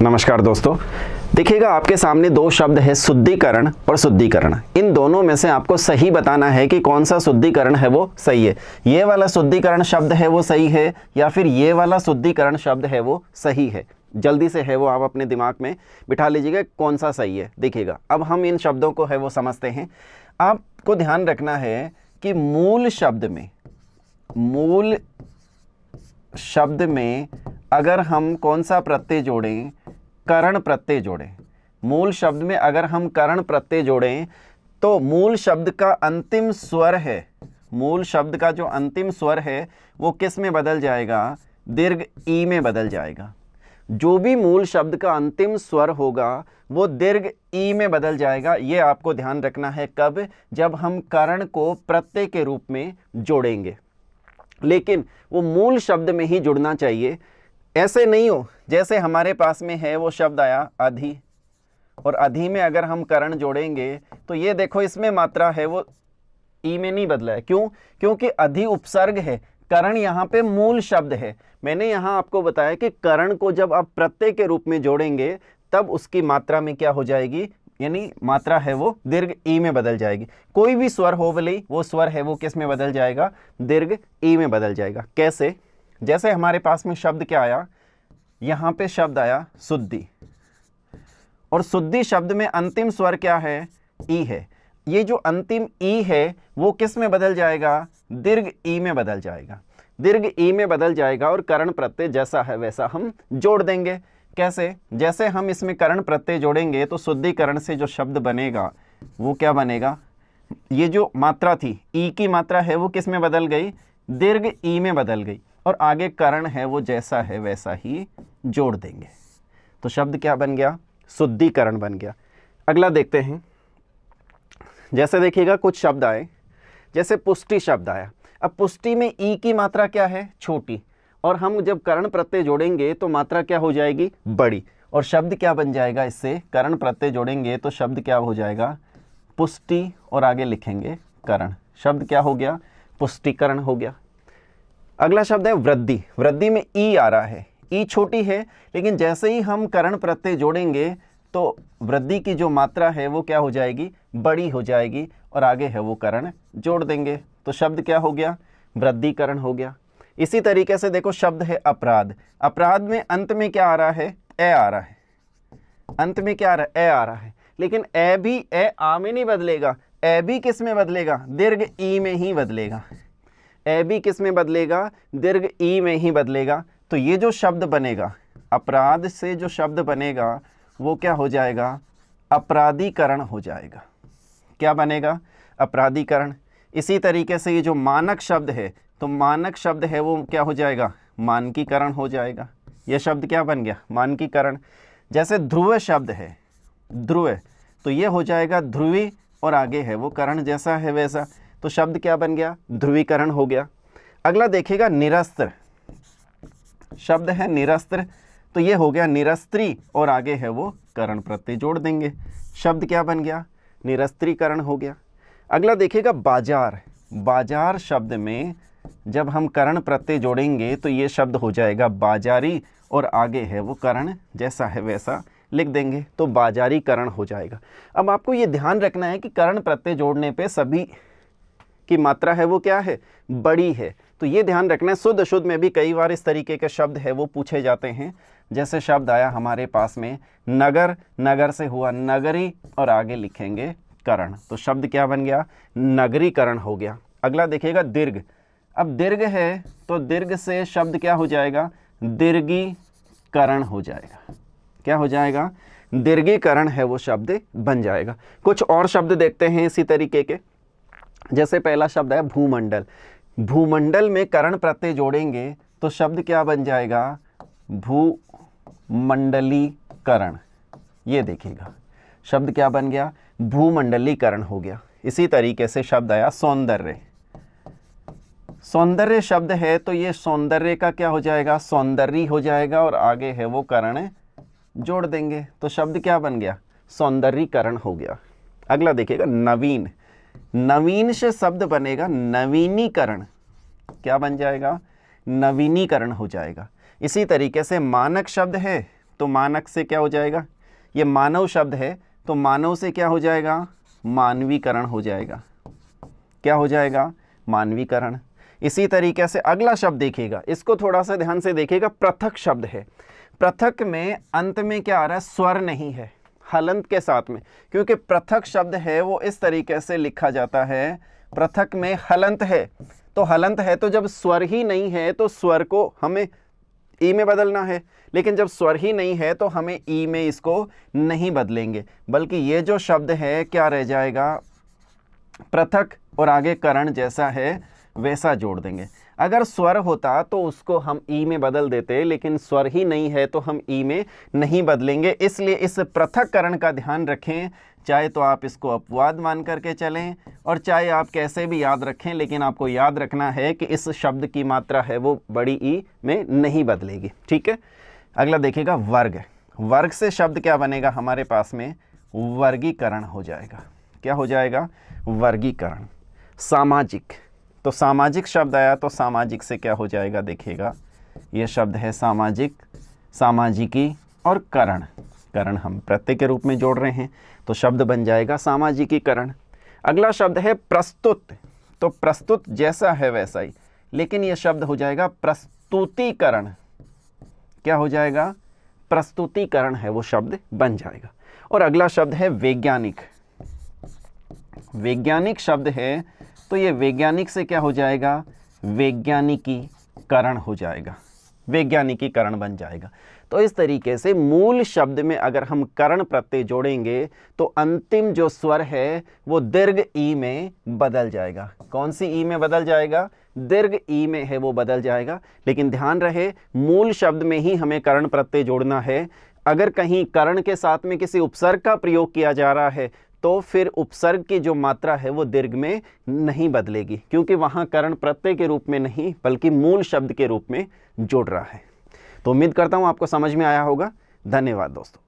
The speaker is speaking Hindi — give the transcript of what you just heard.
नमस्कार दोस्तों, देखिएगा आपके सामने दो शब्द है शुद्धिकरण और शुद्धिकरण। इन दोनों में से आपको सही बताना है कि कौन सा शुद्धिकरण है वो सही है। ये वाला शुद्धिकरण शब्द है वो सही है या फिर ये वाला शुद्धिकरण शब्द है वो सही है। जल्दी से है वो आप अपने दिमाग में बिठा लीजिएगा कौन सा सही है। देखिएगा अब हम इन शब्दों को है वो समझते हैं। आपको ध्यान रखना है कि मूल शब्द में अगर हम कौन सा प्रत्यय जोड़ें, करण प्रत्यय जोड़ें। मूल शब्द में अगर हम करण प्रत्यय जोड़ें तो मूल शब्द का अंतिम स्वर है, मूल शब्द का जो अंतिम स्वर है वो किस में बदल जाएगा? दीर्घ ई में बदल जाएगा। जो भी मूल शब्द का अंतिम स्वर होगा वो दीर्घ ई में बदल जाएगा। ये आपको ध्यान रखना है। कब? जब हम करण को प्रत्यय के रूप में जोड़ेंगे, लेकिन वो मूल शब्द में ही जुड़ना चाहिए। ऐसे नहीं हो जैसे हमारे पास में है वो शब्द आया अधि, और अधि में अगर हम करण जोड़ेंगे तो ये देखो इसमें मात्रा है वो ई में नहीं बदला है। क्यों? क्योंकि अधि उपसर्ग है, करण यहाँ पे मूल शब्द है। मैंने यहाँ आपको बताया कि करण को जब आप प्रत्यय के रूप में जोड़ेंगे तब उसकी मात्रा में क्या हो जाएगी, यानी मात्रा है वो दीर्घ ई में बदल जाएगी। कोई भी स्वर हो भले वो स्वर है वो किस में बदल जाएगा? दीर्घ ई में बदल जाएगा। कैसे? जैसे हमारे पास में शब्द क्या आया, यहाँ पे शब्द आया शुद्धि, और शुद्धि शब्द में अंतिम स्वर क्या है? ई है। ये जो अंतिम ई है वो किस में बदल जाएगा? दीर्घ ई में बदल जाएगा। दीर्घ ई में बदल जाएगा और करण प्रत्यय जैसा है वैसा हम जोड़ देंगे। कैसे? जैसे हम इसमें करण प्रत्यय जोड़ेंगे तो शुद्धिकरण से जो शब्द बनेगा वो क्या बनेगा? ये जो मात्रा थी ई की मात्रा है वो किस में बदल गई? दीर्घ ई में बदल गई, और आगे करण है वो जैसा है वैसा ही जोड़ देंगे। तो शब्द क्या बन गया? शुद्धिकरण बन गया। अगला देखते हैं। जैसे देखिएगा कुछ शब्द आए, जैसे पुष्टि शब्द आया। अब पुष्टि में ई की मात्रा क्या है? छोटी, और हम जब करण प्रत्यय जोड़ेंगे तो मात्रा क्या हो जाएगी? बड़ी, और शब्द क्या बन जाएगा? इससे करण प्रत्यय जोड़ेंगे तो शब्द क्या हो जाएगा? पुष्टि, और आगे लिखेंगे करण। शब्द क्या हो गया? पुष्टिकरण हो गया। अगला शब्द है वृद्धि। वृद्धि में ई आ रहा है, ई छोटी है, लेकिन जैसे ही हम करण प्रत्यय जोड़ेंगे तो वृद्धि की जो मात्रा है वो क्या हो जाएगी? बड़ी हो जाएगी, और आगे है वो करण जोड़ देंगे तो शब्द क्या हो गया? वृद्धिकरण हो गया। इसी तरीके से देखो शब्द है अपराध। अपराध में अंत में क्या आ रहा है? ए आ रहा है। अंत में क्या आ रहा है? ए आ रहा है, लेकिन ए भी ए आ में नहीं बदलेगा। ए भी किस में बदलेगा? दीर्घ ई में ही बदलेगा। ए भी किस में बदलेगा? दीर्घ ई में ही बदलेगा। तो ये जो शब्द बनेगा, अपराध से जो शब्द बनेगा वो क्या हो जाएगा? अपराधीकरण हो जाएगा। क्या बनेगा? अपराधीकरण। इसी तरीके से ये जो मानक शब्द है, तो मानक शब्द है वो क्या हो जाएगा? मानकीकरण हो जाएगा। यह शब्द क्या बन गया? मानकीकरण। जैसे ध्रुव शब्द है, ध्रुव, तो ये हो जाएगा ध्रुवी, और आगे है वो करण जैसा है वैसा, तो शब्द क्या बन गया? ध्रुवीकरण हो गया। अगला देखिएगा निरस्त्र। शब्द है निरस्त्र, तो ये हो गया निरस्त्री, और आगे है वो करण प्रत्यय जोड़ देंगे। शब्द क्या बन गया? निरस्त्रीकरण हो गया। अगला देखिएगा बाजार। बाजार शब्द में जब हम करण प्रत्यय जोड़ेंगे तो ये शब्द हो जाएगा बाजारी, और आगे है वो करण जैसा है वैसा लिख देंगे तो बाजारीकरण हो जाएगा। अब आपको ये ध्यान रखना है कि करण प्रत्यय जोड़ने पे सभी की मात्रा है वो क्या है? बड़ी है। तो ये ध्यान रखना है। शुद्ध शुद्ध में भी कई बार इस तरीके के शब्द है वो पूछे जाते हैं। जैसे शब्द आया हमारे पास में नगर, नगर से हुआ नगरी, और आगे लिखेंगे करण, तो शब्द क्या बन गया? नगरीकरण हो गया। अगला देखिएगा दीर्घ। अब दीर्घ है तो दीर्घ से शब्द क्या हो जाएगा? दीर्घीकरण हो जाएगा। क्या हो जाएगा? दीर्घीकरण है वो शब्द बन जाएगा। कुछ और शब्द देखते हैं इसी तरीके के। जैसे पहला शब्द है भूमंडल। भूमंडल में करण प्रत्यय जोड़ेंगे तो शब्द क्या बन जाएगा? भूमंडलीकरण। ये देखिएगा शब्द क्या बन गया? भूमंडलीकरण हो गया। इसी तरीके से शब्द आया सौंदर्य। सौंदर्य शब्द है तो ये सौंदर्य का क्या हो जाएगा? सौंदर्य हो जाएगा, और आगे है वो करण जोड़ देंगे तो शब्द क्या बन गया? सौंदर्यीकरण हो गया। अगला देखिएगा नवीन। नवीन से शब्द बनेगा नवीनीकरण। क्या बन जाएगा? नवीनीकरण हो जाएगा। इसी तरीके से मानक शब्द है तो मानक से क्या हो जाएगा, ये मानव शब्द है तो मानव से क्या हो जाएगा, मानवीकरण हो जाएगा। क्या हो जाएगा, मानवीकरण। इसी तरीके से अगला शब्द देखिएगा, इसको थोड़ा सा ध्यान से देखिएगा, पृथक शब्द है। पृथक में अंत में क्या आ रहा है, स्वर नहीं है, हलंत के साथ में, क्योंकि पृथक शब्द है वो इस तरीके से लिखा जाता है, पृथक में हलंत है, तो हलंत है तो जब स्वर ही नहीं है तो स्वर को हमें ई में बदलना है, लेकिन जब स्वर ही नहीं है तो हमें ई में इसको नहीं बदलेंगे, बल्कि ये जो शब्द है क्या रह जाएगा, पृथक और आगे करण जैसा है वैसा जोड़ देंगे। अगर स्वर होता तो उसको हम ई में बदल देते, लेकिन स्वर ही नहीं है तो हम ई में नहीं बदलेंगे। इसलिए इस पृथक्करण का ध्यान रखें, चाहे तो आप इसको अपवाद मान करके चलें और चाहे आप कैसे भी याद रखें, लेकिन आपको याद रखना है कि इस शब्द की मात्रा है वो बड़ी ई में नहीं बदलेगी। ठीक है, अगला देखिएगा वर्ग। वर्ग से शब्द क्या बनेगा हमारे पास में, वर्गीकरण हो जाएगा। क्या हो जाएगा, वर्गीकरण। सामाजिक, तो सामाजिक शब्द आया तो सामाजिक से क्या हो जाएगा, देखिएगा ये शब्द है सामाजिक, सामाजिकी और करण। करण हम प्रत्यय के रूप में जोड़ रहे हैं तो शब्द बन जाएगा सामाजिकीकरण। अगला शब्द है प्रस्तुत, तो प्रस्तुत जैसा है वैसा ही, लेकिन यह शब्द हो जाएगा प्रस्तुतीकरण। क्या हो जाएगा, प्रस्तुतीकरण है वो शब्द बन जाएगा। और अगला शब्द है वैज्ञानिक। वैज्ञानिक शब्द है तो ये वैज्ञानिक से क्या हो जाएगा, वैज्ञानिकीकरण हो जाएगा, वैज्ञानिकीकरण बन जाएगा। तो इस तरीके से मूल शब्द में अगर हम कर्ण प्रत्यय जोड़ेंगे तो अंतिम जो स्वर है वो दीर्घ ई में बदल जाएगा। कौन सी ई में बदल जाएगा, दीर्घ ई में है वो बदल जाएगा। लेकिन ध्यान रहे मूल शब्द में ही हमें कर्ण प्रत्यय जोड़ना है। अगर कहीं कर्ण के साथ में किसी उपसर्ग का प्रयोग किया जा रहा है तो फिर उपसर्ग की जो मात्रा है वो दीर्घ में नहीं बदलेगी, क्योंकि वहाँ कर्ण प्रत्यय के रूप में नहीं बल्कि मूल शब्द के रूप में जोड़ रहा है। तो उम्मीद करता हूँ आपको समझ में आया होगा। धन्यवाद दोस्तों।